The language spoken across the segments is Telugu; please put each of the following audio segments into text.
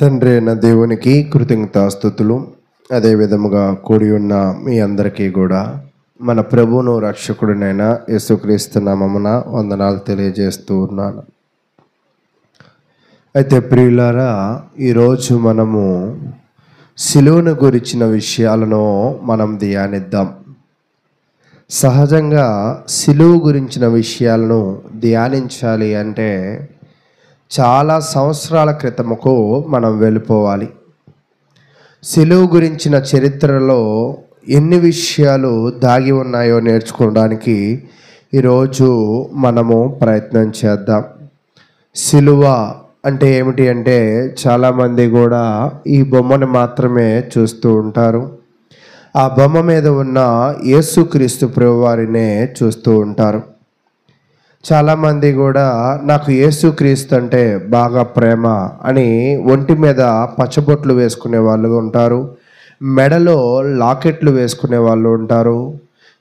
తండ్రి అయిన దేవునికి కృతజ్ఞతాస్తుతులు. అదే విధముగా కూడి ఉన్న మీ అందరికీ కూడా మన ప్రభువును రక్షకుడినైన యేసుక్రీస్తు నామమున వందనాలు తెలియజేస్తూ ఉన్నాను. అయితే ప్రియులారా, ఈరోజు మనము సిలువను గురించిన విషయాలను మనం ధ్యానిద్దాం. సహజంగా సిలువ గురించిన విషయాలను ధ్యానించాలి అంటే చాలా సంవత్సరాల క్రితముకు మనం వెళ్ళిపోవాలి. సిలువ గురించిన చరిత్రలో ఎన్ని విషయాలు దాగి ఉన్నాయో నేర్చుకోవడానికి ఈరోజు మనము ప్రయత్నం చేద్దాం. సిలువ అంటే ఏమిటి అంటే చాలామంది కూడా ఈ బొమ్మను మాత్రమే చూస్తూ ఉంటారు. ఆ బొమ్మ మీద ఉన్న యేసుక్రీస్తు ప్రభువారినే చూస్తూ ఉంటారు. చాలామంది కూడా నాకు యేసుక్రీస్తు అంటే బాగా ప్రేమ అని ఒంటి మీద పచ్చబొట్లు వేసుకునే వాళ్ళు ఉంటారు, మెడలో లాకెట్లు వేసుకునే వాళ్ళు ఉంటారు,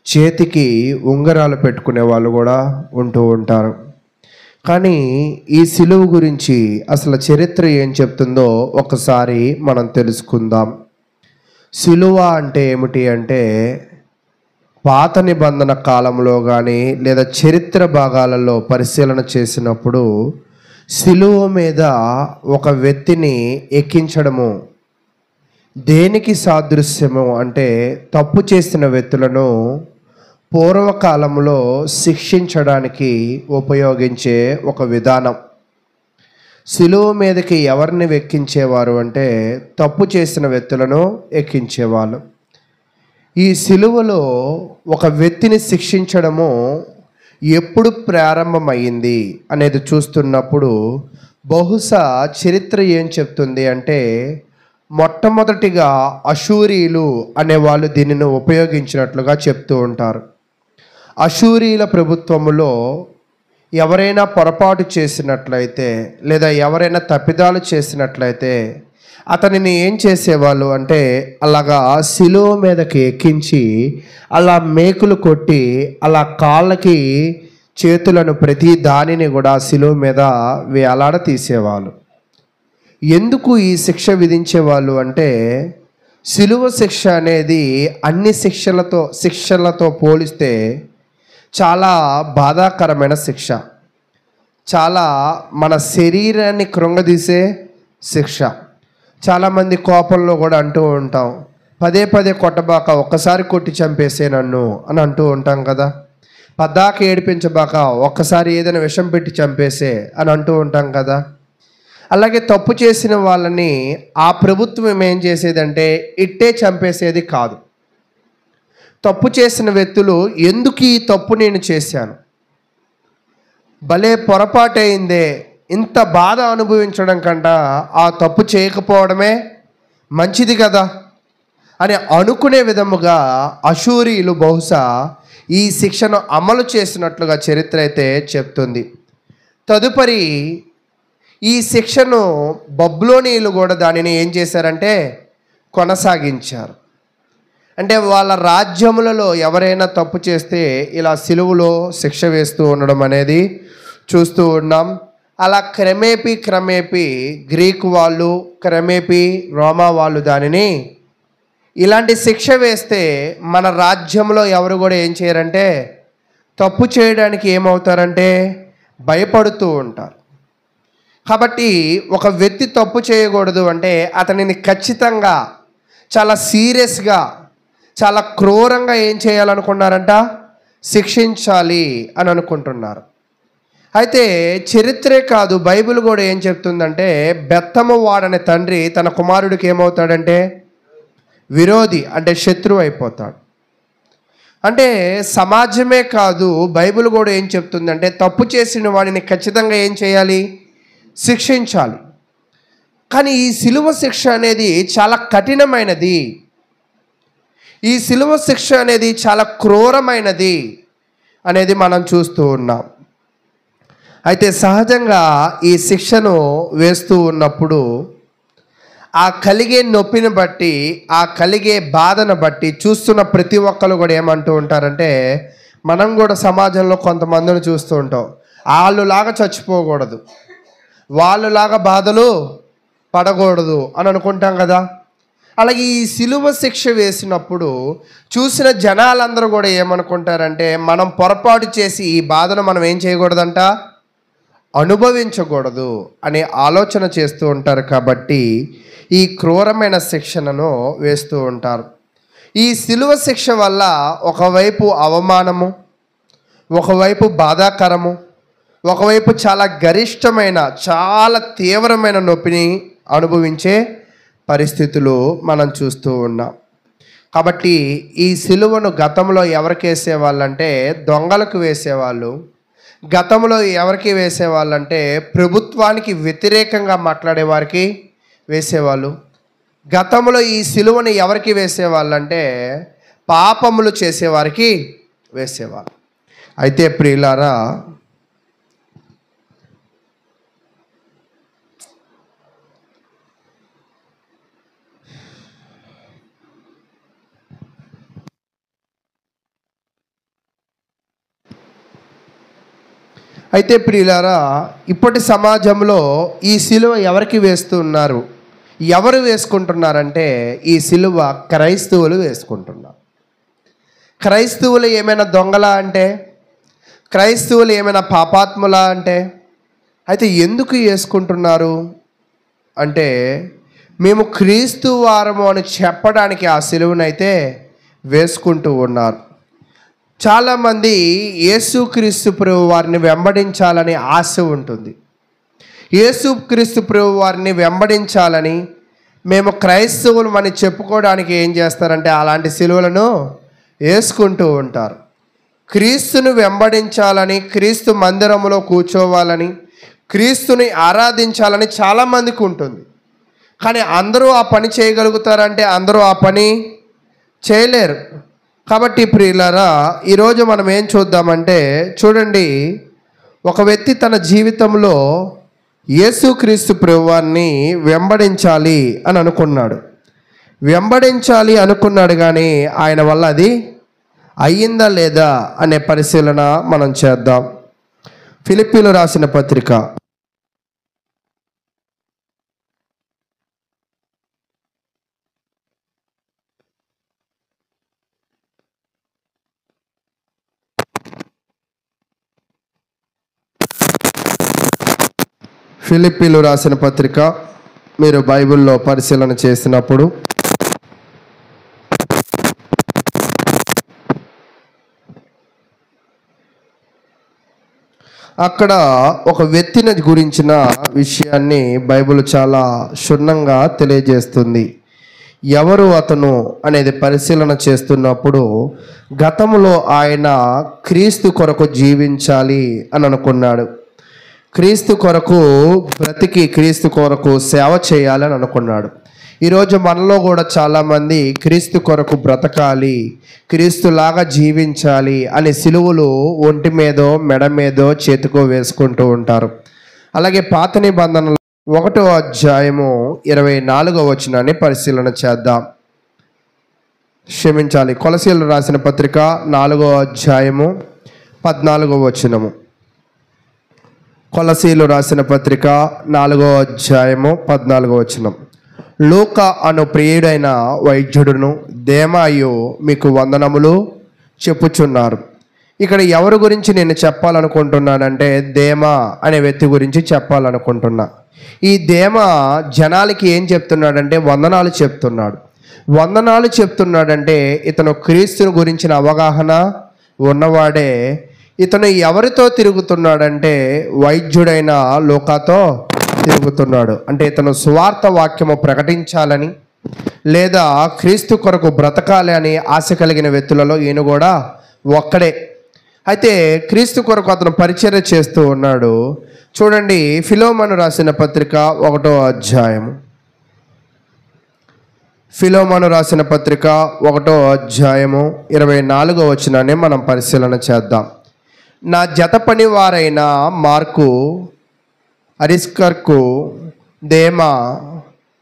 చేతికి ఉంగరాలు పెట్టుకునే వాళ్ళు కూడా ఉంటూ ఉంటారు. కానీ ఈ సిలువ గురించి అసలు చరిత్ర ఏం చెప్తుందో ఒకసారి మనం తెలుసుకుందాం. సిలువ అంటే ఏమిటి అంటే పాత నిబంధన కాలంలో కానీ లేదా చరిత్ర భాగాలలో పరిశీలన చేసినప్పుడు సిలువ మీద ఒక వ్యక్తిని ఎక్కించడము దేనికి సాదృశ్యము అంటే తప్పు చేసిన వ్యక్తులను పూర్వకాలంలో శిక్షించడానికి ఉపయోగించే ఒక విధానం. సిలువ మీదకి ఎవరిని ఎక్కించేవారు అంటే తప్పు చేసిన వ్యక్తులను ఎక్కించేవాళ్ళు. ఈ సిలువలో ఒక వ్యక్తిని శిక్షించడము ఎప్పుడు ప్రారంభమైంది అనేది చూస్తున్నప్పుడు బహుశా చరిత్ర ఏం చెప్తుంది అంటే మొట్టమొదటిగా అశూరీలు అనేవాళ్ళు దీనిని ఉపయోగించినట్లుగా చెప్తూ ఉంటారు. అశూరీల ప్రభుత్వములో ఎవరైనా పొరపాటు చేసినట్లయితే లేదా ఎవరైనా తప్పిదాలు చేసినట్లయితే అతనిని ఏం చేసేవాళ్ళు అంటే అలాగా సిలువ మీదకి ఎక్కించి అలా మేకులు కొట్టి అలా కాళ్ళకి చేతులను ప్రతి దానిని కూడా సిలువ మీద వేలాడ తీసేవాళ్ళు. ఎందుకు ఈ శిక్ష విధించేవాళ్ళు అంటే సిలువ శిక్ష అనేది అన్ని శిక్షలతో పోలిస్తే చాలా బాధాకరమైన శిక్ష, చాలా మన శరీరాన్ని కృంగదీసే శిక్ష. చాలామంది కోపంలో కూడా అంటూ ఉంటాం, పదే పదే కొట్టబాక, ఒక్కసారి కొట్టి చంపేసే నన్ను అని అంటూ ఉంటాం కదా. పద్దాక ఏడిపించబాక, ఒక్కసారి ఏదైనా విషం పెట్టి చంపేసే అని అంటూ ఉంటాం కదా. అలాగే తప్పు చేసిన వాళ్ళని ఆ ప్రభుత్వం ఏం చేసేదంటే ఇట్టే చంపేసేది కాదు. తప్పు చేసిన వ్యక్తులు ఎందుకు ఈ తప్పు నేను చేశాను, భలే పొరపాటు అయిందే, ఇంత బాధ అనుభవించడం కంటే ఆ తప్పు చేయకపోవడమే మంచిది కదా అని అనుకునే విధముగా అశూరీలు బహుశా ఈ శిక్షను అమలు చేసినట్లుగా చరిత్ర అయితే చెప్తుంది. తదుపరి ఈ శిక్షను బబులోనీయులు కూడా దానిని ఏం చేశారంటే కొనసాగించారు. అంటే వాళ్ళ రాజ్యములలో ఎవరైనా తప్పు చేస్తే ఇలా సిలువలో శిక్ష వేస్తూ ఉండడం అనేది చూస్తూ ఉన్నాం. అలా క్రమేపీ గ్రీకు వాళ్ళు, క్రమేపీ రోమా వాళ్ళు దానిని ఇలాంటి శిక్ష వేస్తే మన రాజ్యంలో ఎవరు కూడా ఏం చేయరంటే తప్పు చేయడానికి ఏమవుతారంటే భయపడుతూ ఉంటారు. కాబట్టి ఒక వ్యక్తి తప్పు చేయకూడదు అంటే అతనిని ఖచ్చితంగా చాలా సీరియస్గా, చాలా క్రూరంగా ఏం చేయాలనుకున్నారంట, శిక్షించాలి అని అనుకుంటున్నారు. అయితే చరిత్రే కాదు, బైబిల్ కూడా ఏం చెప్తుందంటే బెత్తము వాడని తండ్రి తన కుమారుడికి ఏమవుతాడంటే విరోధి, అంటే శత్రువు అయిపోతాడు. అంటే సమాజమే కాదు, బైబిల్ కూడా ఏం చెప్తుందంటే తప్పు చేసిన వాడిని ఖచ్చితంగా ఏం చేయాలి, శిక్షించాలి. కానీ ఈ సిలువ శిక్ష అనేది చాలా కఠినమైనది, ఈ సిలువ శిక్ష అనేది చాలా క్రూరమైనది అనేది మనం చూస్తూ ఉన్నాం. అయితే సహజంగా ఈ శిక్షను వేస్తూ ఉన్నప్పుడు ఆ కలిగే నొప్పిని బట్టి, ఆ కలిగే బాధను బట్టి చూస్తున్న ప్రతి ఒక్కరు కూడా ఏమంటూ ఉంటారంటే మనం కూడా సమాజంలో కొంతమందిని చూస్తూ ఉంటాం, వాళ్ళలాగా చచ్చిపోకూడదు, వాళ్ళలాగా బాధలు పడకూడదు అని అనుకుంటాం కదా. అలాగే ఈ సిలువ శిక్ష వేసినప్పుడు చూసిన జనాలందరూ కూడా ఏమనుకుంటారంటే, మనం పొరపాటు చేసి ఈ బాధను మనం ఏం చేయకూడదంట, అనుభవించకూడదు అనే ఆలోచన చేస్తూ ఉంటారు. కాబట్టి ఈ క్రూరమైన శిక్షణను వేస్తూ ఉంటారు. ఈ సిలువ శిక్ష వల్ల ఒకవైపు అవమానము, ఒకవైపు బాధాకరము, ఒకవైపు చాలా గరిష్టమైన చాలా తీవ్రమైన నొప్పిని అనుభవించే పరిస్థితులు మనం చూస్తూ ఉన్నాం. కాబట్టి ఈ సిలువను గతంలో ఎవరికి వేసేవాళ్ళంటే దొంగలకు వేసేవాళ్ళు. గతంలో ఎవరికి వేసేవాళ్ళంటే ప్రభుత్వానికి వ్యతిరేకంగా మాట్లాడే వారికి వేసేవాళ్ళు. గతంలో ఈ సిలువను ఎవరికి వేసేవాళ్ళంటే పాపములు చేసేవారికి వేసేవాళ్ళు. అయితే ప్రియులారా, ఇప్పటి సమాజంలో ఈ సిలువ ఎవరికి వేస్తున్నారు, ఎవరు వేసుకుంటున్నారంటే ఈ సిలువ క్రైస్తవులు వేసుకుంటున్నారు. క్రైస్తవులు ఏమైనా దొంగలా అంటే, క్రైస్తవులు ఏమైనా పాపాత్ములా అంటే, అయితే ఎందుకు వేసుకుంటున్నారు అంటే మేము క్రీస్తు వారము అని చెప్పడానికి ఆ సిలువనైతే వేసుకుంటూ ఉన్నారు. చాలామంది యేసుక్రీస్తు ప్రభు వారిని వెంబడించాలని ఆశ ఉంటుంది. యేసుక్రీస్తు ప్రభు వారిని వెంబడించాలని మేము క్రైస్తవులు అని చెప్పుకోవడానికి ఏం చేస్తారంటే అలాంటి సిలువలను వేసుకుంటూ ఉంటారు. క్రీస్తును వెంబడించాలని, క్రీస్తు మందిరంలో కూర్చోవాలని, క్రీస్తుని ఆరాధించాలని చాలామందికి ఉంటుంది. కానీ అందరూ ఆ పని చేయగలుగుతారంటే అందరూ ఆ పని చేయలేరు. కాబట్టి ప్రియులారా, ఈరోజు మనం ఏం చూద్దామంటే, చూడండి, ఒక వ్యక్తి తన జీవితంలో యేసుక్రీస్తు ప్రభువాన్ని వెంబడించాలి అని అనుకున్నాడు. వెంబడించాలి అనుకున్నాడు, కానీ ఆయన వల్ల అది అయ్యిందా లేదా అనే పరిశీలన మనం చేద్దాం. ఫిలిప్పీలు రాసిన పత్రిక ఫిలిప్పీలు రాసిన పత్రిక మీరు బైబిల్లో పరిశీలన చేసినప్పుడు అక్కడ ఒక వ్యక్తిని గురించిన విషయాన్ని బైబిల్ చాలా క్షుణ్ణంగా తెలియజేస్తుంది. ఎవరు అతను అనేది పరిశీలన చేస్తున్నప్పుడు గతంలో ఆయన క్రీస్తు కొరకు జీవించాలి అని అనుకున్నాడు. క్రీస్తు కొరకు బ్రతికి క్రీస్తు కొరకు సేవ చేయాలని అనుకున్నాడు. ఈరోజు మనలో కూడా చాలామంది క్రీస్తు కొరకు బ్రతకాలి, క్రీస్తులాగా జీవించాలి అని సిలువలు ఒంటి మీదో మెడ మీదో చేతికో వేసుకుంటూ ఉంటారు. అలాగే పాత నిబంధనలు 1వ అధ్యాయము 24వ వచనాన్ని పరిశీలన చేద్దాం. క్షమించాలి, కొలసీలు రాసిన పత్రిక 4వ అధ్యాయము 14వ వచనము. కొలసీలు రాసిన పత్రిక 4వ అధ్యాయము 14వ వచనం. లూకా అను ప్రియుడైన వైద్యుడును దేమాయు మీకు వందనములు చెప్పుచున్నారు. ఇక్కడ ఎవరి గురించి నేను చెప్పాలనుకుంటున్నానంటే దేమా అనే వ్యక్తి గురించి చెప్పాలనుకుంటున్నా. ఈ దేమా జనాలకి ఏం చెప్తున్నాడంటే వందనాలు చెప్తున్నాడు. వందనాలు చెప్తున్నాడంటే ఇతను క్రీస్తుని గురించిన అవగాహన ఉన్నవాడే. ఇతను ఎవరితో తిరుగుతున్నాడంటే వైద్యుడైన లూకాతో తిరుగుతున్నాడు. అంటే ఇతను సువార్త వాక్యము ప్రకటించాలని లేదా క్రీస్తు కొరకు బ్రతకాలి అని ఆశ కలిగిన వ్యక్తులలో ఈయన కూడా ఒక్కడే. అయితే క్రీస్తు కొరకు అతను పరిచర్య చేస్తూ ఉన్నాడు. చూడండి, ఫిలోమను రాసిన పత్రిక 1వ అధ్యాయము. ఫిలోమను రాసిన పత్రిక 1వ అధ్యాయము 24వ వచనాన్ని మనం పరిశీలన చేద్దాం. నా జత పని వారైన మార్కు, అరిస్కర్కు, దేమా,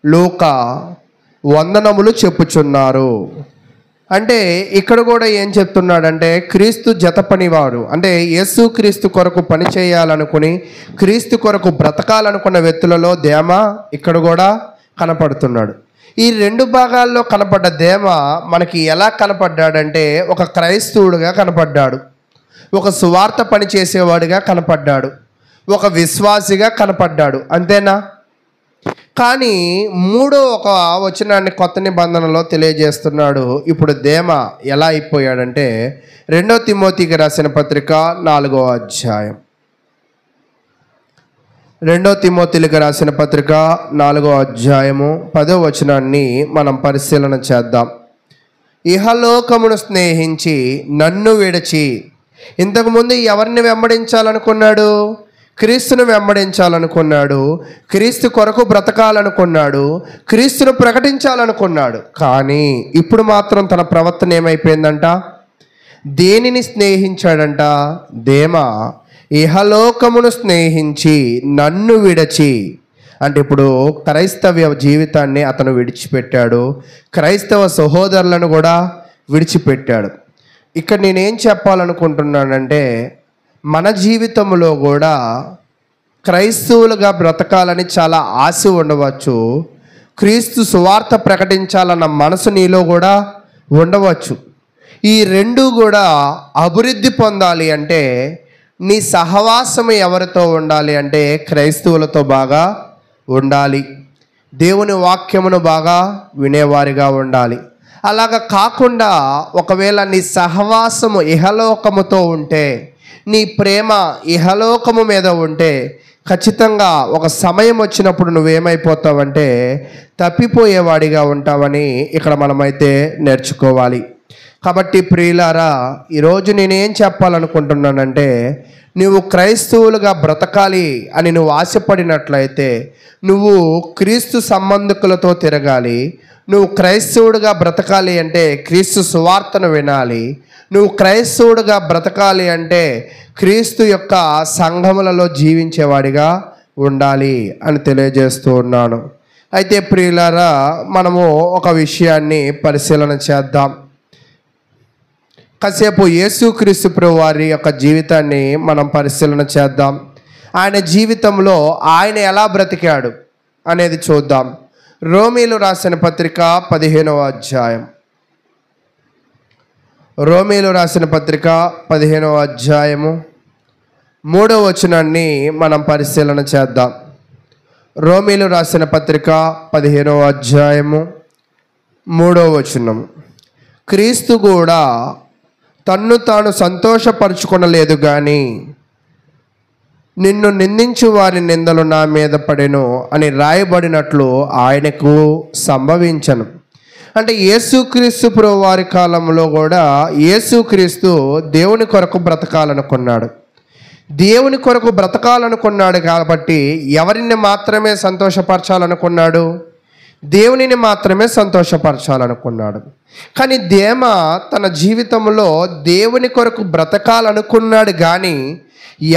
లూకా వందనములు చెప్పుచున్నారు. అంటే ఇక్కడ కూడా ఏం చెప్తున్నాడంటే క్రీస్తు జత పనివారు, అంటే యేసు క్రీస్తు కొరకు పని చేయాలనుకుని క్రీస్తు కొరకు బ్రతకాలనుకున్న వ్యక్తులలో దేమ ఇక్కడ కూడా కనపడుతున్నాడు. ఈ రెండు భాగాల్లో కనపడ్డ దేమ మనకి ఎలా కనపడ్డాడంటే ఒక క్రైస్తవుడిగా కనపడ్డాడు, ఒక సువార్త పని చేసేవాడిగా కనపడ్డాడు, ఒక విశ్వాసిగా కనపడ్డాడు, అంతేనా? కానీ మూడో ఒక వచనాన్ని కొత్త నిబంధనలో తెలియజేస్తున్నాడు. ఇప్పుడు దేమ ఎలా అయిపోయాడంటే 2 తిమోతికి రాసిన పత్రిక 4వ అధ్యాయం, 2 తిమోతికి రాసిన పత్రిక 4వ అధ్యాయము 10వ వచనాన్ని మనం పరిశీలన చేద్దాం. ఇహలోకమును స్నేహించి నన్ను విడిచి, ఇంతకుముందు ఎవరిని వెంబడించాలనుకున్నాడు? క్రీస్తును వెంబడించాలనుకున్నాడు, క్రీస్తు కొరకు బ్రతకాలనుకున్నాడు, క్రీస్తును ప్రకటించాలనుకున్నాడు. కానీ ఇప్పుడు మాత్రం తన ప్రవర్తన ఏమైపోయిందంట? దేనిని స్నేహించాడంట? దేమ ఇహలోకమును స్నేహించి నన్ను విడిచి, అంటే ఇప్పుడు క్రైస్తవ జీవితాన్ని అతను విడిచిపెట్టాడు, క్రైస్తవ సహోదరులను కూడా విడిచిపెట్టాడు. ఇక్కడ నేనేం చెప్పాలనుకుంటున్నానంటే మన జీవితంలో కూడా క్రైస్తవులుగా బ్రతకాలని చాలా ఆశ ఉండవచ్చు, క్రీస్తు సువార్త ప్రకటించాలన్న మనసు నీలో కూడా ఉండవచ్చు. ఈ రెండు కూడా అభివృద్ధి పొందాలి అంటే నీ సహవాసం ఎవరితో ఉండాలి అంటే క్రైస్తవులతో బాగా ఉండాలి, దేవుని వాక్యమును బాగా వినేవారిగా ఉండాలి. అలాగా కాకుండా ఒకవేళ నీ సహవాసము ఇహలోకముతో ఉంటే, నీ ప్రేమ ఇహలోకము మీద ఉంటే ఖచ్చితంగా ఒక సమయం వచ్చినప్పుడు నువ్వేమైపోతావంటే తప్పిపోయేవాడిగా ఉంటావని ఇక్కడ మనమైతే నేర్చుకోవాలి. కాబట్టి ప్రియులారా, ఈరోజు నేనేం చెప్పాలనుకుంటున్నానంటే నువ్వు క్రైస్తవులుగా బ్రతకాలి అని నువ్వు ఆశపడినట్లయితే నువ్వు క్రీస్తు సంబంధికులతో తిరగాలి. నువ్వు క్రైస్తవుడిగా బ్రతకాలి అంటే క్రీస్తు సువార్తను వినాలి. నువ్వు క్రైస్తవుడిగా బ్రతకాలి అంటే క్రీస్తు యొక్క సంఘములలో జీవించేవాడిగా ఉండాలి అని తెలియజేస్తూ ఉన్నాను. అయితే ప్రియులారా, మనము ఒక విషయాన్ని పరిశీలన చేద్దాం. కాసేపు యేసుక్రీస్తు ప్రభు వారి యొక్క జీవితాన్ని మనం పరిశీలన చేద్దాం. ఆయన జీవితంలో ఆయన ఎలా బ్రతికాడు అనేది చూద్దాం. రోమీలు రాసిన పత్రిక 15వ అధ్యాయం, రోమీలు రాసిన పత్రిక 15వ అధ్యాయము 3వ వచనాన్ని మనం పరిశీలన చేద్దాం. రోమీలు రాసిన పత్రిక 15వ అధ్యాయము 3వ వచనం. క్రీస్తు కూడా తన్ను తాను సంతోషపరుచుకొనలేదు కానీ నిన్ను నిందించు వారి నిందలు నా మీద పడెను అని రాయబడినట్లు ఆయనకు సంభవించను. అంటే యేసుక్రీస్తు ప్రభు వారి కాలంలో కూడా యేసుక్రీస్తు దేవుని కొరకు బ్రతకాలనుకున్నాడు. దేవుని కొరకు బ్రతకాలనుకున్నాడు కాబట్టి ఎవరిని మాత్రమే సంతోషపరచాలనుకున్నాడు? దేవునిని మాత్రమే సంతోషపరచాలనుకున్నాడు. కానీ దేమ తన జీవితంలో దేవుని కొరకు బ్రతకాలనుకున్నాడు కానీ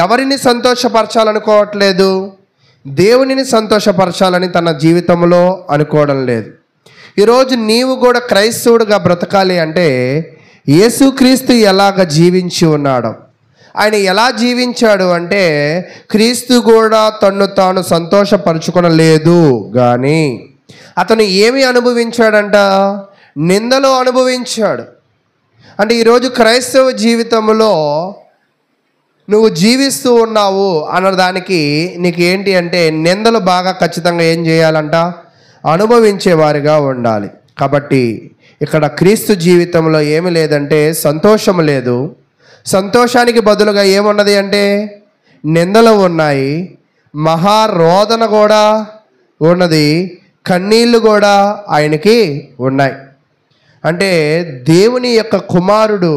ఎవరిని సంతోషపరచాలనుకోవట్లేదు? దేవునిని సంతోషపరచాలని తన జీవితంలో అనుకోవడం లేదు. ఈరోజు నీవు కూడా క్రైస్తవుడిగా బ్రతకాలి అంటే యేసుక్రీస్తు ఎలాగ జీవించి ఉన్నాడు? ఆయన ఎలా జీవించాడు అంటే క్రీస్తు కూడా తన్ను తాను సంతోషపరచుకొనలేదు కానీ అతను ఏమి అనుభవించాడంట? నిందలు అనుభవించాడు. అంటే ఈరోజు క్రైస్తవ జీవితంలో నువ్వు జీవిస్తూ ఉన్నావు అన్నదానికి నీకు ఏంటి అంటే నిందలు బాగా ఖచ్చితంగా ఏం చేయాలంట? అనుభవించేవారిగా ఉండాలి. కాబట్టి ఇక్కడ క్రీస్తు జీవితంలో ఏమి లేదంటే సంతోషం లేదు. సంతోషానికి బదులుగా ఏమున్నది అంటే నిందలు ఉన్నాయి, మహారోదన కూడా ఉన్నది, కన్నీళ్ళు కూడా ఆయనకి ఉన్నాయి. అంటే దేవుని యొక్క కుమారుడు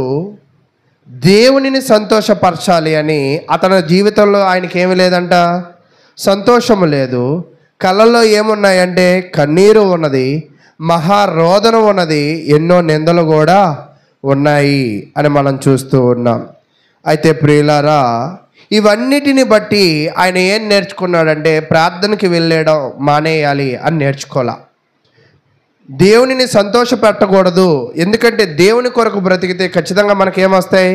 దేవునిని సంతోషపరచాలి అని అతని జీవితంలో ఆయనకి ఏమి లేదంట? సంతోషము లేదు. కళ్ళల్లో ఏమున్నాయంటే కన్నీరు ఉన్నది, మహారోదన ఉన్నది, ఎన్నో నిందలు కూడా ఉన్నాయి అని మనం చూస్తూ ఉన్నాం. అయితే ప్రియులారా, ఇవన్నిటిని బట్టి ఆయన ఏం నేర్చుకున్నాడంటే ప్రార్థనకి వెళ్ళడం మానేయాలి అని నేర్చుకోలే. దేవునిని సంతోషపెట్టకూడదు. ఎందుకంటే దేవుని కొరకు బ్రతికితే ఖచ్చితంగా మనకేమొస్తాయి?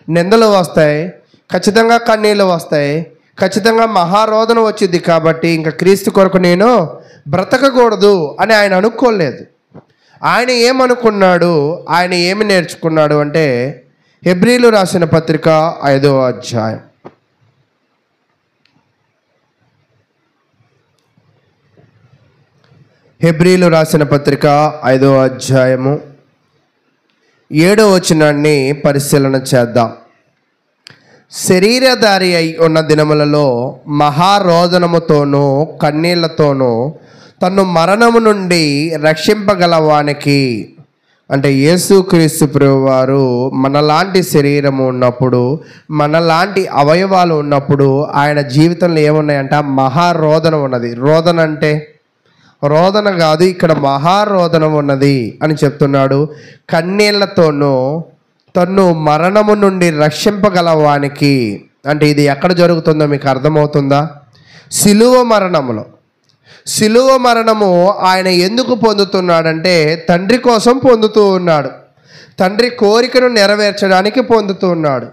నిందలు వస్తాయి, ఖచ్చితంగా కన్నీళ్ళు వస్తాయి, ఖచ్చితంగా మహారోదన వచ్చింది. కాబట్టి ఇంకా క్రీస్తు కొరకు నేను బ్రతకకూడదు అని ఆయన అనుకోలేదు. ఆయన ఏమనుకున్నాడు? ఆయన ఏమి నేర్చుకున్నాడు అంటే హెబ్రీలు రాసిన పత్రిక 5వ అధ్యాయం. హెబ్రీలు రాసిన పత్రిక 5వ అధ్యాయము 7వ వచనాన్ని పరిశీలన చేద్దాం. శరీరధారి అయి ఉన్న దినములలో మహారోదనముతోనూ కన్నీళ్లతోనూ తన్ను మరణము నుండి రక్షింపగలవానికి, అంటే యేసుక్రీస్తు ప్రభువారు మనలాంటి శరీరము ఉన్నప్పుడు, మనలాంటి అవయవాలు ఉన్నప్పుడు ఆయన జీవితంలో ఏమున్నాయంట? మహారోదన ఉన్నది. రోదన అంటే రోదన కాదు, ఇక్కడ మహారోదన ఉన్నది అని చెప్తున్నాడు. కన్నీళ్లతోనూ తన్ను మరణము నుండి రక్షింపగలవానికి, అంటే ఇది ఎక్కడ జరుగుతుందో మీకు అర్థమవుతుందా? సిలువ మరణములో. సిలువ మరణము ఆయన ఎందుకు పొందుతున్నాడంటే తండ్రి కోసం పొందుతూ ఉన్నాడు. తండ్రి కోరికను నెరవేర్చడానికి పొందుతూ ఉన్నాడు.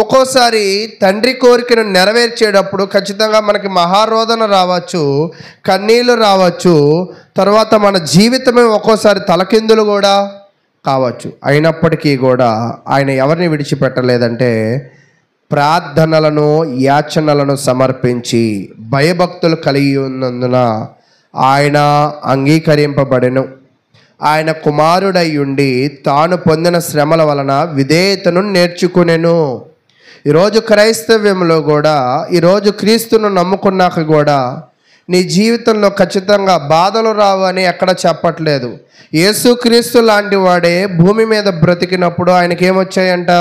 ఒక్కోసారి తండ్రి కోరికను నెరవేర్చేటప్పుడు ఖచ్చితంగా మనకి మహారోదన రావచ్చు, కన్నీళ్ళు రావచ్చు, తర్వాత మన జీవితమే ఒక్కోసారి తలకిందులు కూడా కావచ్చు. అయినప్పటికీ కూడా ఆయన ఎవరిని విడిచిపెట్టలేదంటే ప్రార్థనలను యాచనలను సమర్పించి భయభక్తులు కలిగి ఉన్నందున ఆయన అంగీకరింపబడెను. ఆయన కుమారుడై ఉండి తాను పొందిన శ్రమల వలన విధేయతను నేర్చుకునెను. ఈరోజు క్రైస్తవ్యంలో కూడా, ఈరోజు క్రీస్తును నమ్ముకున్నాక కూడా నీ జీవితంలో ఖచ్చితంగా బాధలు రావు అని ఎక్కడ చెప్పట్లేదు. యేసుక్రీస్తు లాంటి వాడే భూమి మీద బ్రతికినప్పుడు ఆయనకి ఏమొచ్చాయంట?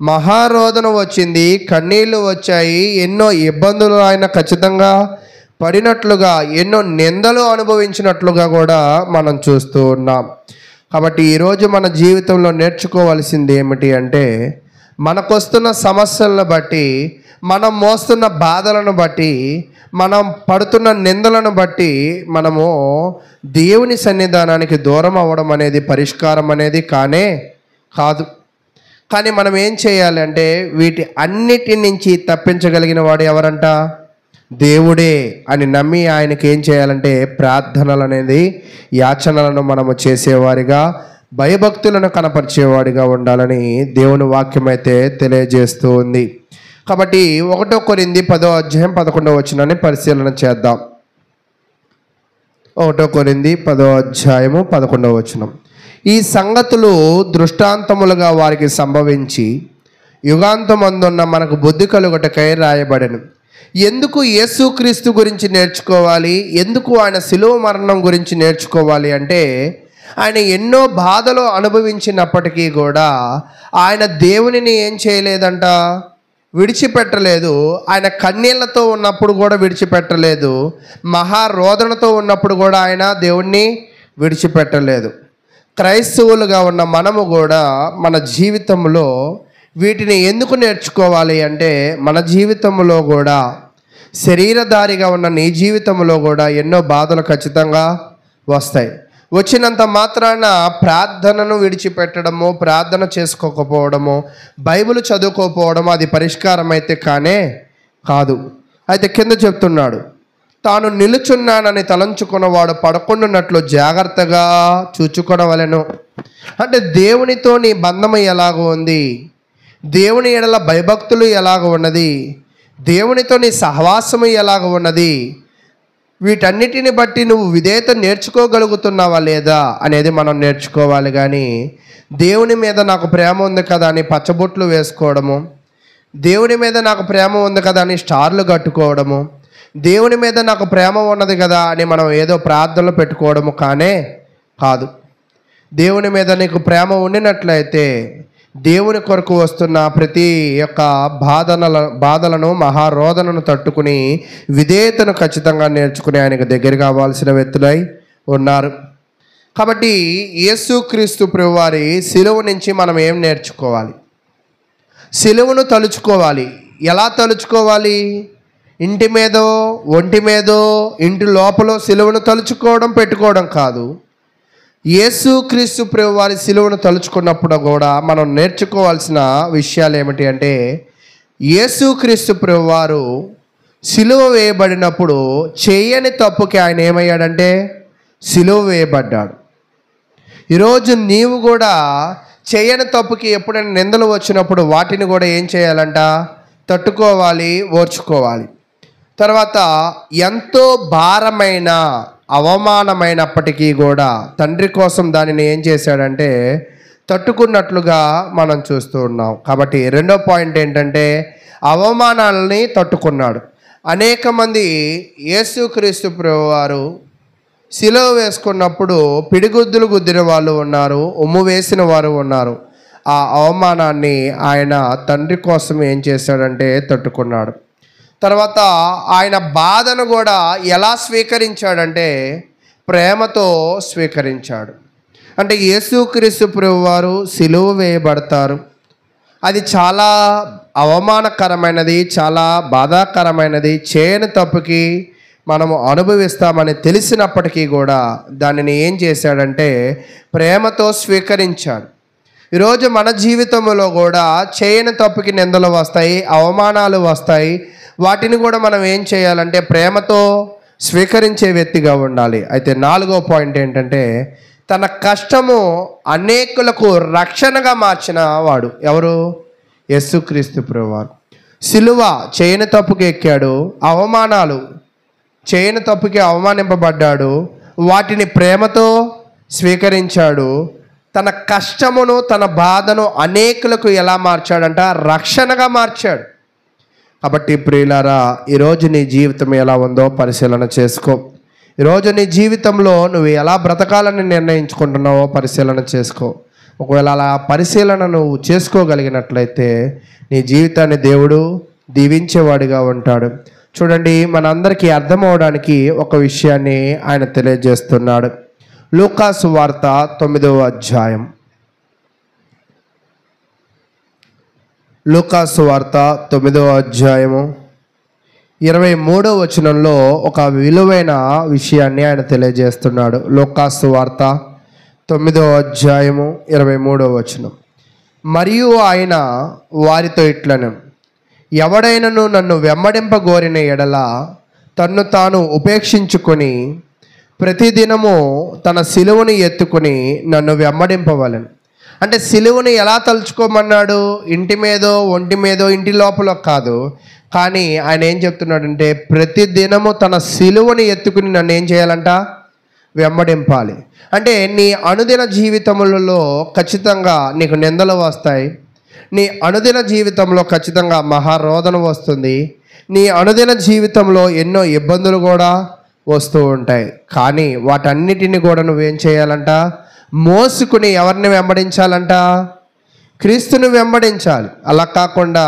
మహారోదన వచ్చింది, కన్నీళ్ళు వచ్చాయి, ఎన్నో ఇబ్బందులు ఆయన ఖచ్చితంగా పడినట్లుగా, ఎన్నో నిందలు అనుభవించినట్లుగా కూడా మనం చూస్తూ ఉన్నాం. కాబట్టి ఈరోజు మన జీవితంలో నేర్చుకోవాల్సింది ఏమిటి అంటే మనకొస్తున్న సమస్యలను బట్టి, మనం మోస్తున్న బాధలను బట్టి, మనం పడుతున్న నిందలను బట్టి మనము దేవుని సన్నిధానానికి దూరం అవ్వడం అనేది పరిష్కారం అనేది కాదు. కానీ మనం ఏం చేయాలి అంటే వీటి అన్నిటి నుంచి తప్పించగలిగిన వాడు ఎవరంట? దేవుడే అని నమ్మి ఆయనకి ఏం చేయాలంటే ప్రార్థనలు అనేది, యాచనలను మనము చేసేవారిగా, భయభక్తులను కనపరిచేవాడిగా ఉండాలని దేవుని వాక్యం అయితే తెలియజేస్తూ ఉంది. కాబట్టి 1 కొరింథీ 10వ అధ్యాయం 11వ వచనాన్ని పరిశీలన చేద్దాం. 1 కొరింథీ 10వ అధ్యాయము 11వ వచనం. ఈ సంగతులు దృష్టాంతములుగా వారికి సంభవించి యుగాంతమందున్న మనకు బుద్ధి కలుగుటకై రాయబడెను. ఎందుకు యేసుక్రీస్తు గురించి నేర్చుకోవాలి? ఎందుకు ఆయన శిలువ మరణం గురించి నేర్చుకోవాలి అంటే ఆయన ఎన్నో బాధలు అనుభవించినప్పటికీ కూడా ఆయన దేవునిని ఏం చేయలేదంట? విడిచిపెట్టలేదు. ఆయన కన్నీళ్లతో ఉన్నప్పుడు కూడా విడిచిపెట్టలేదు. మహారోదనతో ఉన్నప్పుడు కూడా ఆయన దేవుణ్ణి విడిచిపెట్టలేదు. క్రైస్తవులుగా ఉన్న మనము కూడా మన జీవితంలో వీటిని ఎందుకు నేర్చుకోవాలి అంటే మన జీవితంలో కూడా, శరీరధారిగా ఉన్న నీ జీవితంలో కూడా ఎన్నో బాధలు ఖచ్చితంగా వస్తాయి. వచ్చినంత మాత్రాన ప్రార్థనను విడిచిపెట్టడము, ప్రార్థన చేసుకోకపోవడము, బైబిల్ చదువుకోకపోవడము అది పరిష్కారం అయితే కాదు. అయితే కింద చెప్తున్నాడు, తాను నిలుచున్నానని తలంచుకున్నవాడు పడకుండానట్లు జాగ్రత్తగా చూచుకొనవలెను. అంటే దేవునితో నీ బంధము ఎలాగ ఉంది, దేవుని ఎడల భయభక్తులు ఎలాగ ఉన్నది, దేవునితో నీ సహవాసము ఎలాగ ఉన్నది, వీటన్నిటిని బట్టి నువ్వు విధేయత నేర్చుకోగలుగుతున్నావా లేదా అనేది మనం నేర్చుకోవాలి. కానీ దేవుని మీద నాకు ప్రేమ ఉంది కదా అని పచ్చబొట్లు వేసుకోవడము, దేవుని మీద నాకు ప్రేమ ఉంది కదా అని స్టార్లు కట్టుకోవడము, దేవుని మీద నాకు ప్రేమ ఉన్నది కదా అని మనం ఏదో ప్రార్థనలు పెట్టుకోవడము కాదు. దేవుని మీద నీకు ప్రేమ ఉండినట్లయితే దేవుని కొరకు వస్తున్న ప్రతి యొక్క బాధలను, మహారోదనను తట్టుకుని విధేయతను ఖచ్చితంగా నేర్చుకుని ఆయనకు దగ్గర కావాల్సిన వ్యక్తులై ఉన్నారు. కాబట్టి యేసుక్రీస్తు ప్రభువారి సిలువ నుంచి మనం ఏం నేర్చుకోవాలి? సిలువను తలుచుకోవాలి. ఎలా తలుచుకోవాలి? ఇంటి మీదో, ఒంటి మీదో, ఇంటి లోపల సిలువను తలుచుకోవడం, పెట్టుకోవడం కాదు. యేసుక్రీస్తు ప్రభువారి సిలువను తలుచుకున్నప్పుడు కూడా మనం నేర్చుకోవాల్సిన విషయాలు ఏమిటి అంటే, యేసుక్రీస్తు ప్రభువారు సిలువ వేయబడినప్పుడు చేయని తప్పుకి ఆయన ఏమయ్యాడంటే సిలువ వేయబడ్డాడు. ఈరోజు నీవు కూడా చేయని తప్పుకి ఎప్పుడైనా నిందలు వచ్చినప్పుడు వాటిని కూడా ఏం చేయాలంట? తట్టుకోవాలి, ఓర్చుకోవాలి. తర్వాత ఎంతో భారమైన అవమానమైనప్పటికీ కూడా తండ్రి కోసం దానిని ఏం చేశాడంటే తట్టుకున్నట్లుగా మనం చూస్తూ ఉన్నాం. కాబట్టి రెండో పాయింట్ ఏంటంటే అవమానాలని తట్టుకున్నాడు. అనేక మంది యేసుక్రీస్తు ప్రభువారు సిలువ వేసుకున్నప్పుడు పిడిగుద్దులు గుద్దిన వాళ్ళు ఉన్నారు, ఉమ్ము వేసిన వారు ఉన్నారు. ఆ అవమానాన్ని ఆయన తండ్రి కోసం ఏం చేశాడంటే తట్టుకున్నాడు. తర్వాత ఆయన బాధను కూడా ఎలా స్వీకరించాడంటే ప్రేమతో స్వీకరించాడు. అంటే యేసుక్రీస్తు ప్రభువారు సిలువ వేయబడతారు, అది చాలా అవమానకరమైనది, చాలా బాధాకరమైనది. చేయని తప్పుకి మనము అనుభవిస్తామని తెలిసినప్పటికీ కూడా దానిని ఏం చేశాడంటే ప్రేమతో స్వీకరించాడు. ఈరోజు మన జీవితంలో కూడా చేయని తప్పుకి నిందలు వస్తాయి, అవమానాలు వస్తాయి. వాటిని కూడా మనం ఏం చేయాలంటే ప్రేమతో స్వీకరించే వ్యక్తిగా ఉండాలి. అయితే నాలుగో పాయింట్ ఏంటంటే తన కష్టము అనేకులకు రక్షణగా మార్చిన వాడు ఎవరు? యేసుక్రీస్తు ప్రభువారు. సిలువ చేయని తప్పుకి ఎక్కాడు, అవమానాలు చేయని తప్పుకి అవమానింపబడ్డాడు, వాటిని ప్రేమతో స్వీకరించాడు. తన కష్టమును తన బాధను అనేకులకు ఎలా మార్చాడంట? రక్షణగా మార్చాడు. కాబట్టి ప్రియులారా, ఈరోజు నీ జీవితం ఎలా ఉందో పరిశీలన చేసుకో. ఈరోజు నీ జీవితంలో నువ్వు ఎలా బ్రతకాలని నిర్ణయించుకుంటున్నావో పరిశీలన చేసుకో. ఒకవేళ అలా పరిశీలన నువ్వు చేసుకోగలిగినట్లయితే నీ జీవితాన్ని దేవుడు దీవించేవాడిగా ఉంటాడు. చూడండి, మనందరికీ అర్థమవడానికి ఒక విషయాన్ని ఆయన తెలియజేస్తున్నాడు. లూకాసు వార్త 9వ అధ్యాయం. లూకాసు వార్త 9వ అధ్యాయము 23వ వచనంలో ఒక విలువైన విషయాన్ని ఆయన తెలియజేస్తున్నాడు. లూకాసు వార్త 9వ అధ్యాయము 23వ వచనం. మరియు ఆయన వారితో ఇట్లను, ఎవడైనను నన్ను వెంబడింపగోరిన ఎడల తన్ను తాను ఉపేక్షించుకొని ప్రతిదినము తన సిలువను ఎత్తుకొని నన్ను వెంబడింపవలెను. అంటే సిలువను ఎలా తలుచుకోమన్నాడు? ఇంటి మీదో, ఒంటి మీదో, ఇంటి లోపల కాదు. కానీ ఆయన ఏం చెప్తున్నాడంటే ప్రతిదినము తన సిలువను ఎత్తుకుని నన్ను ఏం చేయాలంట? వెంబడింపాలి. అంటే నీ అనుదిన జీవితములలో ఖచ్చితంగా నీకు నిందలు వస్తాయి. నీ అనుదిన జీవితంలో ఖచ్చితంగా మహారోదన వస్తుంది. నీ అనుదిన జీవితంలో ఎన్నో ఇబ్బందులు కూడా వస్తూ ఉంటాయి. కానీ వాటన్నిటిని కూడా నువ్వేం చేయాలంట? మోసుకుని ఎవరిని వెంబడించాలంట? క్రీస్తుని వెంబడించాలి. అలా కాకుండా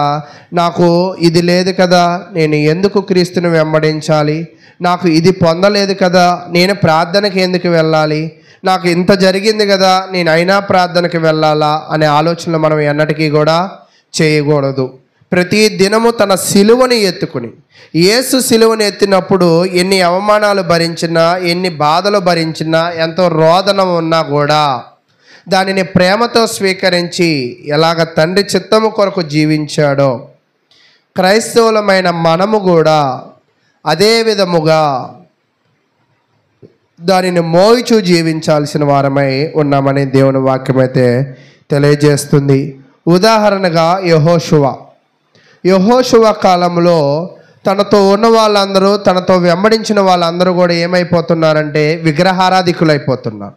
నాకు ఇది లేదు కదా, నేను ఎందుకు క్రీస్తుని వెంబడించాలి, నాకు ఇది పొందలేదు కదా, నేను ప్రార్థనకి ఎందుకు వెళ్ళాలి, నాకు ఇంత జరిగింది కదా, నేను అయినా ప్రార్థనకి వెళ్ళాలా అనే ఆలోచనలు మనం ఎన్నటికీ కూడా చేయకూడదు. ప్రతి దినము తన సిలువని ఎత్తుకుని, యేసు సిలువను ఎత్తినప్పుడు ఎన్ని అవమానాలు భరించినా, ఎన్ని బాధలు భరించినా, ఎంతో రోదన ఉన్నా కూడా దానిని ప్రేమతో స్వీకరించి ఎలాగ తండ్రి చిత్తము కొరకు జీవించాడో క్రైస్తవులమైన మనము కూడా అదే విధముగా దానిని మోయిచూ జీవించాల్సిన వారమై ఉన్నామని దేవుని వాక్యం అయితే తెలియజేస్తుంది. ఉదాహరణగా యెహోషువ కాలంలో తనతో ఉన్న వాళ్ళందరూ, తనతో వెంబడించిన వాళ్ళందరూ కూడా ఏమైపోతున్నారంటే విగ్రహారాధికులైపోతున్నారు.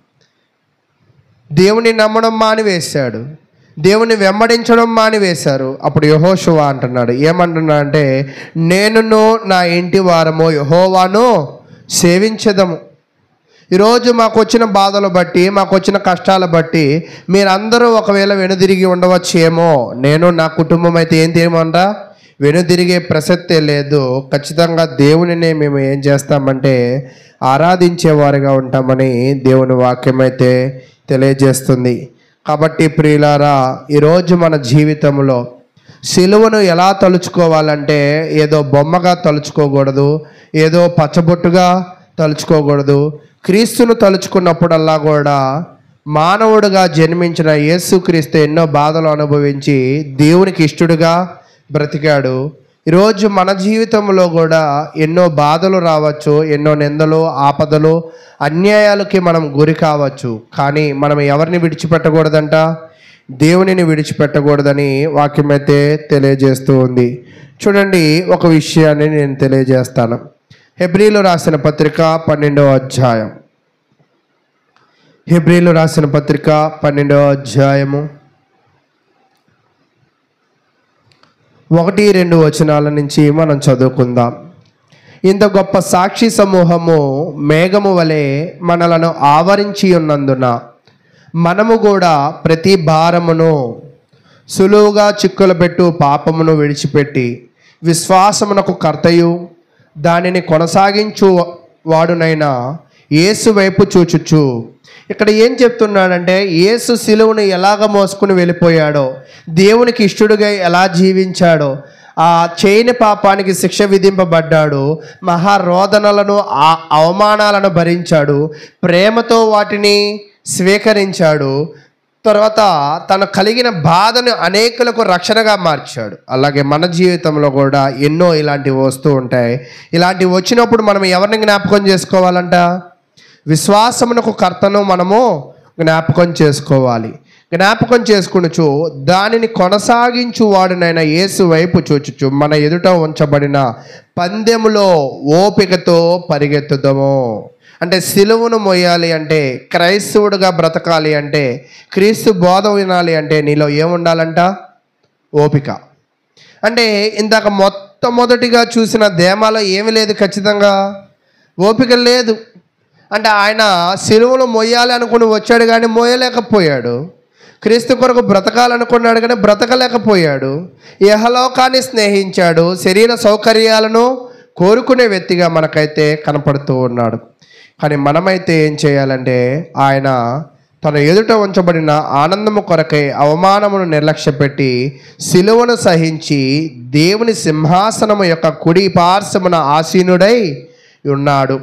దేవుని నమ్మడం మానివేశాడు, దేవుని వెంబడించడం మానివేశారు. అప్పుడు యెహోషువ అంటున్నాడు, ఏమంటున్నాడంటే నేనును నా ఇంటి వారము యెహోవాను సేవించెదము. ఈరోజు మాకు వచ్చిన బాధలు బట్టి, మాకు వచ్చిన కష్టాలు బట్టి మీరందరూ ఒకవేళ వెనుదిరిగి ఉండవచ్చేమో. నేను నా కుటుంబం అయితే ఏం తీయమంటా? వెనుదిరిగే ప్రసక్తే లేదు. ఖచ్చితంగా దేవునినే మేము ఏం చేస్తామంటే ఆరాధించేవారుగా ఉంటామని దేవుని వాక్యం అయితే తెలియజేస్తుంది. కాబట్టి ప్రియులారా, ఈరోజు మన జీవితంలో సిలువను ఎలా తలుచుకోవాలంటే ఏదో బొమ్మగా తలుచుకోకూడదు, ఏదో పచ్చబొట్టుగా తలుచుకోకూడదు. క్రీస్తును తలుచుకున్నప్పుడల్లా కూడా మానవుడిగా జన్మించిన యేసుక్రీస్తు ఎన్నో బాధలు అనుభవించి దేవునికి ఇష్టడుగా బ్రతికాడు. ఈరోజు మన జీవితంలో కూడా ఎన్నో బాధలు రావచ్చు, ఎన్నో నిందలు, ఆపదలు, అన్యాయాలకి మనం గురి కావచ్చు. కానీ మనం ఎవరిని విడిచిపెట్టకూడదంట? దేవునిని విడిచిపెట్టకూడదని వాక్యం అయితే తెలియజేస్తూ ఉంది. చూడండి, ఒక విషయాన్ని నేను తెలియజేస్తాను. హెబ్రీలు రాసిన పత్రిక 12వ అధ్యాయం. హెబ్రీలు రాసిన పత్రిక 12వ అధ్యాయము 1-2 వచనాల నుంచి మనం చదువుకుందాం. ఇంత గొప్ప సాక్షి సమూహము మేఘము వలె మనలను ఆవరించి ఉన్నందున మనము కూడా ప్రతి భారమును, సులువుగా చిక్కులు పెట్టు పాపమును విడిచిపెట్టి విశ్వాసమునకు కర్తయు దానిని కొనసాగించు వాడునైనా యేసు వైపు చూచుచు. ఇక్కడ ఏం చెప్తున్నాడంటే, యేసు సిలువను ఎలాగ మోసుకుని వెళ్ళిపోయాడో, దేవునికి ఇష్టడుగా ఎలా జీవించాడో, ఆ చేయని పాపానికి శిక్ష విధింపబడ్డాడు, మహారోదనలను అవమానాలను భరించాడు, ప్రేమతో వాటిని స్వీకరించాడు, తర్వాత తను కలిగిన బాధను అనేకులకు రక్షణగా మార్చాడు. అలాగే మన జీవితంలో కూడా ఎన్నో ఇలాంటివి వస్తూ ఉంటాయి. ఇలాంటివి వచ్చినప్పుడు మనం ఎవరిని జ్ఞాపకం చేసుకోవాలంట? విశ్వాసమునకు కర్తను మనము జ్ఞాపకం చేసుకోవాలి. జ్ఞాపకం చేసుకునుచు దానిని కొనసాగించు వాడునైనా యేసు వైపు చూచుచు మన ఎదుట ఉంచబడిన పందెములో ఓపికతో పరిగెత్తుదాము. అంటే సిలువను మోయాలి అంటే, క్రైస్తవుడిగా బ్రతకాలి అంటే, క్రీస్తు బోధ వినాలి అంటే నీలో ఏముండాలంట? ఓపిక. అంటే ఇందాక మొట్టమొదటిగా చూసిన దేమాలో ఏమీ లేదు, ఖచ్చితంగా ఓపిక లేదు. అంటే ఆయన సిలువను మోయాలి అనుకుని వచ్చాడు కానీ మోయలేకపోయాడు. క్రీస్తు కొరకు బ్రతకాలనుకున్నాడు కానీ బ్రతకలేకపోయాడు. ఇహలోకాన్ని స్నేహించాడు, శరీర సౌకర్యాలను కోరుకునే వ్యక్తిగా మనకైతే కనపడుతూ ఉన్నాడు. కానీ మనమైతే ఏం చేయాలంటే, ఆయన తన ఎదుట ఉంచబడిన ఆనందము కొరకై అవమానమును నిర్లక్ష్యపెట్టి సిలువను సహించి దేవుని సింహాసనము యొక్క కుడి పార్శ్వమున ఆసీనుడై ఉన్నాడు.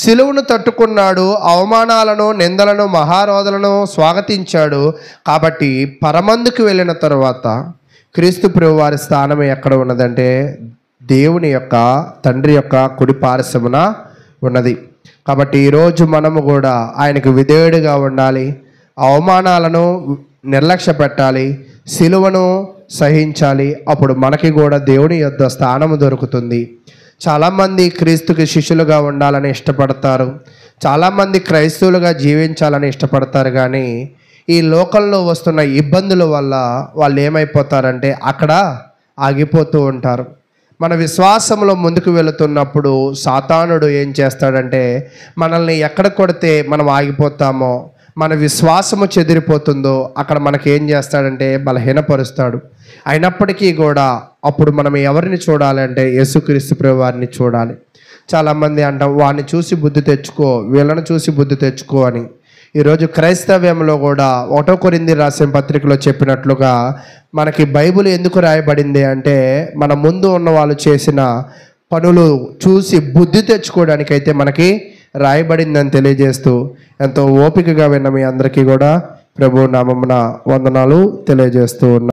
సిలువను తట్టుకున్నాడు, అవమానాలను, నిందలను, మహారోధలను స్వాగతించాడు. కాబట్టి పరమందుకు వెళ్ళిన తర్వాత క్రీస్తు ప్రభు వారి స్థానం ఎక్కడ ఉన్నదంటే, దేవుని యొక్క తండ్రి యొక్క కుడి పార్శ్వమున ఉన్నది. కాబట్టి ఈరోజు మనము కూడా ఆయనకు విధేయుడిగా ఉండాలి, అవమానాలను నిర్లక్ష్య పెట్టాలి, సిలువను సహించాలి. అప్పుడు మనకి కూడా దేవుని యొద్ద స్థానము దొరుకుతుంది. చాలామంది క్రీస్తుకి శిష్యులుగా ఉండాలని ఇష్టపడతారు, చాలామంది క్రైస్తవులుగా జీవించాలని ఇష్టపడతారు. కానీ ఈ లోకంలో వస్తున్న ఇబ్బందుల వల్ల వాళ్ళు ఏమైపోతారంటే అక్కడ ఆగిపోతూ ఉంటారు. మన విశ్వాసంలో ముందుకు వెళుతున్నప్పుడు సాతానుడు ఏం చేస్తాడంటే, మనల్ని ఎక్కడ కొడితే మనం ఆగిపోతామో, మన విశ్వాసము చెదిరిపోతుందో అక్కడ మనకి ఏం చేస్తాడంటే బలహీనపరుస్తాడు. అయినప్పటికీ కూడా అప్పుడు మనం ఎవరిని చూడాలంటే యేసుక్రీస్తు ప్రభు వారిని చూడాలి. చాలామంది అంటాం, వాడిని చూసి బుద్ధి తెచ్చుకో, వీళ్ళని చూసి బుద్ధి తెచ్చుకో అని. ఈరోజు క్రైస్తవ్యంలో కూడా 1 కొరింథీ రాసిన పత్రికలో చెప్పినట్లుగా మనకి బైబిల్ ఎందుకు రాయబడింది అంటే, మన ముందు ఉన్న వాళ్ళు చేసిన పనులు చూసి బుద్ధి తెచ్చుకోవడానికైతే మనకి రాయబడిందని తెలియజేస్తూ, ఎంతో ఓపికగా విన్న మీ అందరికీ కూడా ప్రభు నామమున వందనాలు తెలియజేస్తూ ఉన్నాను.